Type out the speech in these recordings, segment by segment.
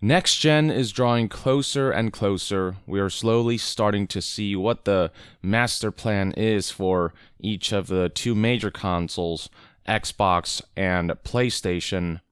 Next gen is drawing closer and closer. We are slowly starting to see what the master plan is for each of the two major consoles, Xbox and PlayStation.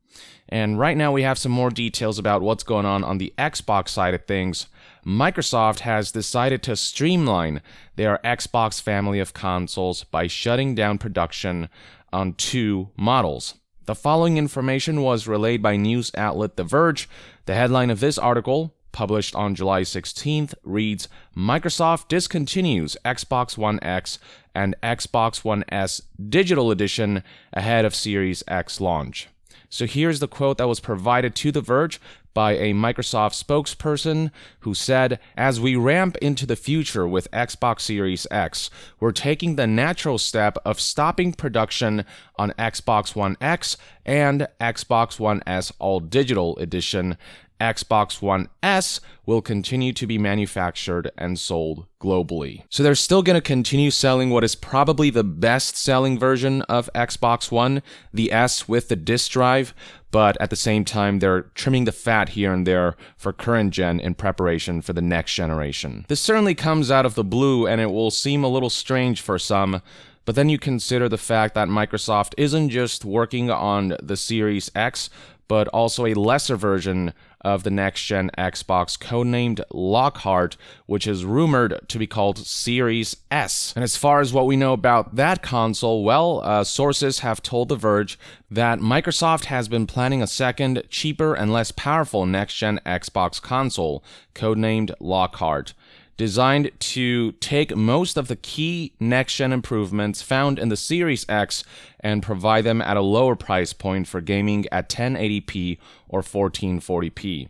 And right now we have some more details about what's going on the Xbox side of things. Microsoft has decided to streamline their Xbox family of consoles by shutting down production on two models. The following information was relayed by news outlet The Verge. The headline of this article, published on July 16th, reads, Microsoft discontinues Xbox One X and Xbox One S Digital Edition ahead of Series X launch. So here's the quote that was provided to The Verge by a Microsoft spokesperson who said, as we ramp into the future with Xbox Series X, we're taking the natural step of stopping production on Xbox One X and Xbox One S All-Digital Edition. Xbox One S will continue to be manufactured and sold globally. So they're still going to continue selling what is probably the best-selling version of Xbox One, the S with the disk drive, but at the same time, they're trimming the fat here and there for current gen in preparation for the next generation. This certainly comes out of the blue, and it will seem a little strange for some, but then you consider the fact that Microsoft isn't just working on the Series X, but also a lesser version of the next-gen Xbox codenamed Lockhart, which is rumored to be called Series S. And as far as what we know about that console, well, sources have told The Verge that Microsoft has been planning a second, cheaper, and less powerful next-gen Xbox console, codenamed Lockhart, designed to take most of the key next-gen improvements found in the Series X and provide them at a lower price point for gaming at 1080p or 1440p.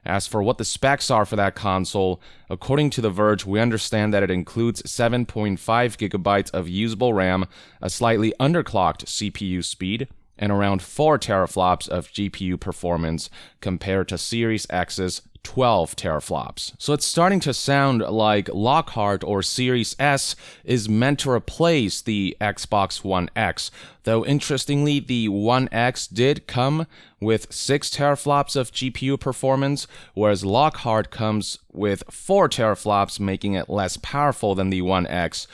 As for what the specs are for that console, according to The Verge, we understand that it includes 7.5 gigabytes of usable RAM, a slightly underclocked CPU speed, and around 4 teraflops of GPU performance compared to Series X's 12 teraflops. So it's starting to sound like Lockhart or Series S is meant to replace the Xbox One X, though interestingly the One X did come with 6 teraflops of GPU performance, whereas Lockhart comes with 4 teraflops, making it less powerful than the One X.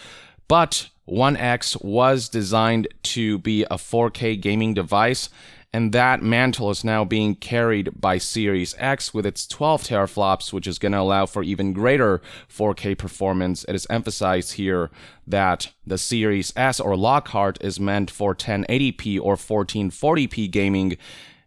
But One X was designed to be a 4K gaming device, and that mantle is now being carried by Series X with its 12 teraflops, which is going to allow for even greater 4K performance. It is emphasized here that the Series S or Lockhart is meant for 1080p or 1440p gaming.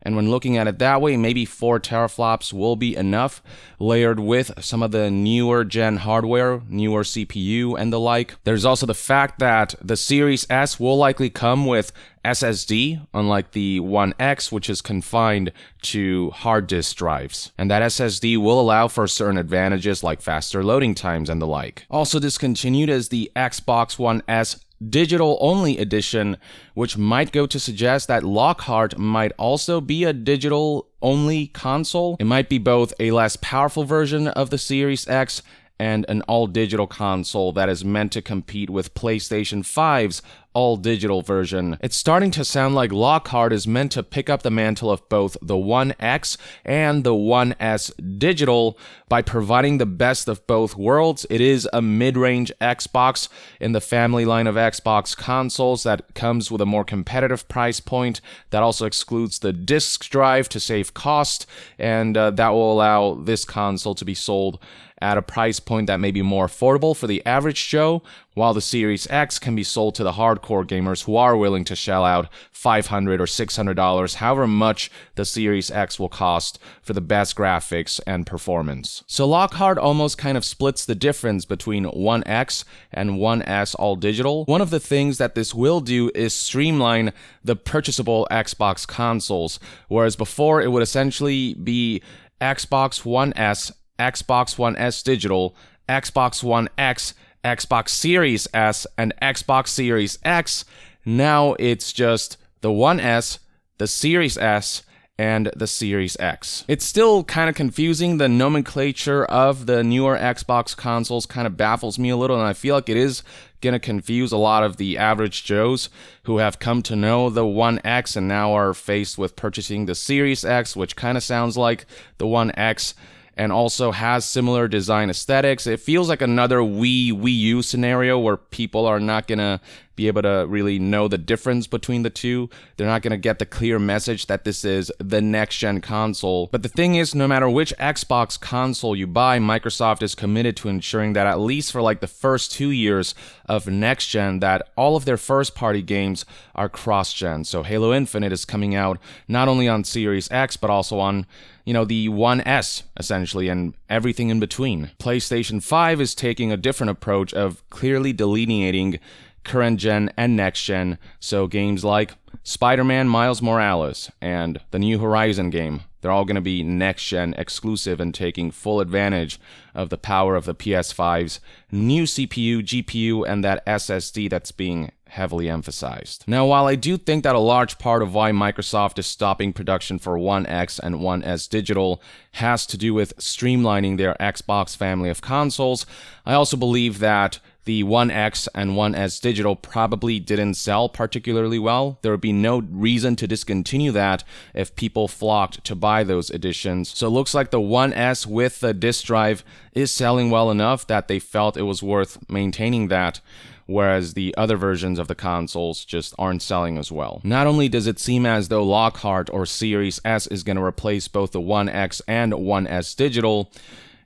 And when looking at it that way, maybe 4 teraflops will be enough, layered with some of the newer gen hardware, newer CPU, and the like. There's also the fact that the Series S will likely come with SSD, unlike the One X, which is confined to hard disk drives. And that SSD will allow for certain advantages like faster loading times and the like. Also discontinued is the Xbox One S digital-only edition, which might go to suggest that Lockhart might also be a digital-only console. It might be both a less powerful version of the Series X and an all-digital console that is meant to compete with PlayStation 5's all-digital version. It's starting to sound like Lockhart is meant to pick up the mantle of both the One X and the One S digital by providing the best of both worlds. It is a mid-range Xbox in the family line of Xbox consoles that comes with a more competitive price point that also excludes the disk drive to save cost, and that will allow this console to be sold at a price point that may be more affordable for the average Joe, while the Series X can be sold to the hardcore gamers who are willing to shell out $500 or $600, however much the Series X will cost for the best graphics and performance. So Lockhart almost kind of splits the difference between One X and One S all digital. One of the things that this will do is streamline the purchasable Xbox consoles, whereas before it would essentially be Xbox One S, Xbox One S digital, Xbox One X, Xbox Series S, and Xbox Series X. Now it's just the One S, the Series S, and the Series X. It's still kind of confusing. The nomenclature of the newer Xbox consoles kind of baffles me a little, and I feel like it is going to confuse a lot of the average Joes who have come to know the One X and now are faced with purchasing the Series X, which kind of sounds like the One X, and also has similar design aesthetics. It feels like another Wii U scenario where people are not going to be able to really know the difference between the two. They're not going to get the clear message that this is the next-gen console. But the thing is, no matter which Xbox console you buy, Microsoft is committed to ensuring that at least for like the first 2 years of next-gen, that all of their first-party games are cross-gen. So Halo Infinite is coming out not only on Series X, but also on the One S, essentially, and everything in between. PlayStation 5 is taking a different approach of clearly delineating current gen and next gen, so games like Spider-Man Miles Morales and the new Horizon game, they're all going to be next gen exclusive and taking full advantage of the power of the PS5's new CPU, GPU, and that SSD that's being heavily emphasized. Now, while I do think that a large part of why Microsoft is stopping production for One X and One S digital has to do with streamlining their Xbox family of consoles, I also believe that the One X and One S digital probably didn't sell particularly well. There would be no reason to discontinue that if people flocked to buy those editions. So it looks like the One S with the disk drive is selling well enough that they felt it was worth maintaining that, whereas the other versions of the consoles just aren't selling as well. Not only does it seem as though Lockhart or Series S is going to replace both the One X and One S digital,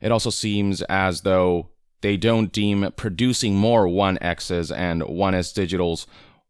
it also seems as though they don't deem producing more One X's and One S digitals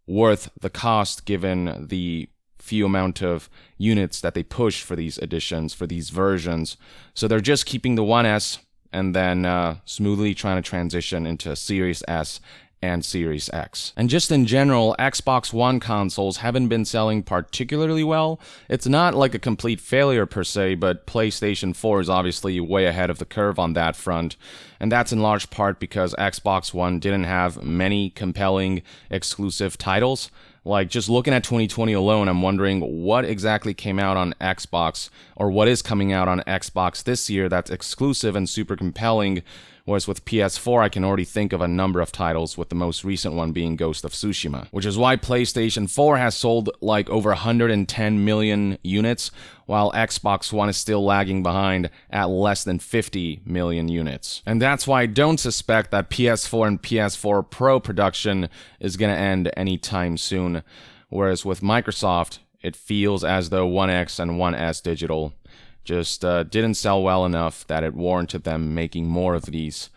worth the cost given the few amount of units that they push for these editions, for these versions. So they're just keeping the One S and then smoothly trying to transition into Series S and Series X. And just in general, Xbox One consoles haven't been selling particularly well. It's not like a complete failure per se, but PlayStation 4 is obviously way ahead of the curve on that front. And that's in large part because Xbox One didn't have many compelling exclusive titles. Like, just looking at 2020 alone, I'm wondering what exactly came out on Xbox, or what is coming out on Xbox this year that's exclusive and super compelling. Whereas with PS4, I can already think of a number of titles, with the most recent one being Ghost of Tsushima. Which is why PlayStation 4 has sold like over 110 million units, while Xbox One is still lagging behind at less than 50 million units. And that's why I don't suspect that PS4 and PS4 Pro production is going to end anytime soon. Whereas with Microsoft, it feels as though One X and One S digital just didn't sell well enough that it warranted them making more of these.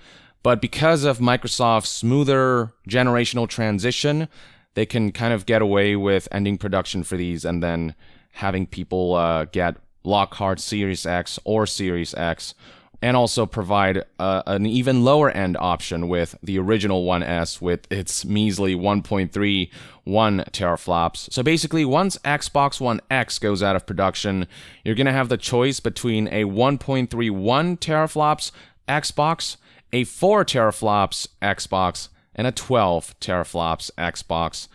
But because of Microsoft's smoother generational transition, they can kind of get away with ending production for these and then having people get Lockhart Series X or Series X, and also provide an even lower end option with the original One S with its measly 1.31 teraflops. So basically, once Xbox One X goes out of production, you're going to have the choice between a 1.31 teraflops Xbox, a 4 teraflops Xbox, and a 12 teraflops Xbox.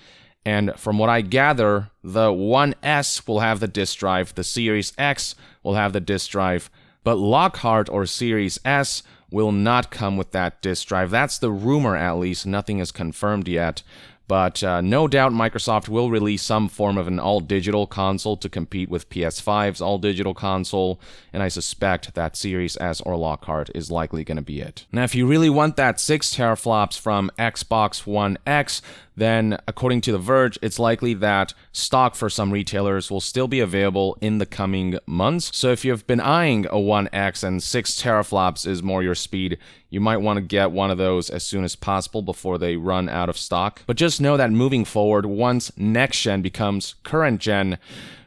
And from what I gather, the One S will have the disk drive, the Series X will have the disk drive, but Lockhart or Series S will not come with that disk drive. That's the rumor, at least. Nothing is confirmed yet. But no doubt Microsoft will release some form of an all-digital console to compete with PS5's all-digital console, and I suspect that Series S or Lockhart is likely going to be it. Now, if you really want that 6 teraflops from Xbox One X, then according to The Verge, it's likely that stock for some retailers will still be available in the coming months. So if you've been eyeing a One X and 6 teraflops is more your speed, you might want to get one of those as soon as possible before they run out of stock. But just know that moving forward, once next gen becomes current gen,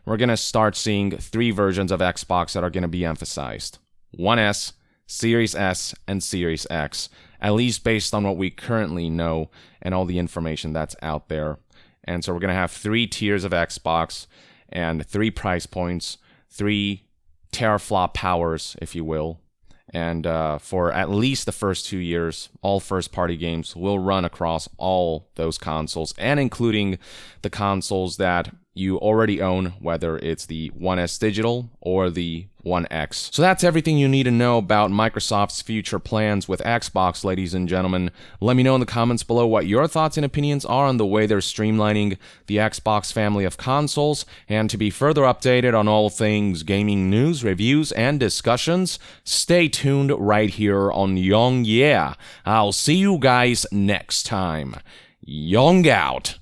we're going to start seeing 3 versions of Xbox that are going to be emphasized. One S, Series S, and Series X, at least based on what we currently know and all the information that's out there. And so we're going to have 3 tiers of Xbox and 3 price points, 3 teraflop powers, if you will. And for at least the first 2 years, all first-party games will run across all those consoles, and including the consoles that you already own, whether it's the 1S Digital or the 1X. So that's everything you need to know about Microsoft's future plans with Xbox, ladies and gentlemen. Let me know in the comments below what your thoughts and opinions are on the way they're streamlining the Xbox family of consoles. And to be further updated on all things gaming news, reviews, and discussions, stay tuned right here on Young Yeah. I'll see you guys next time. Young out.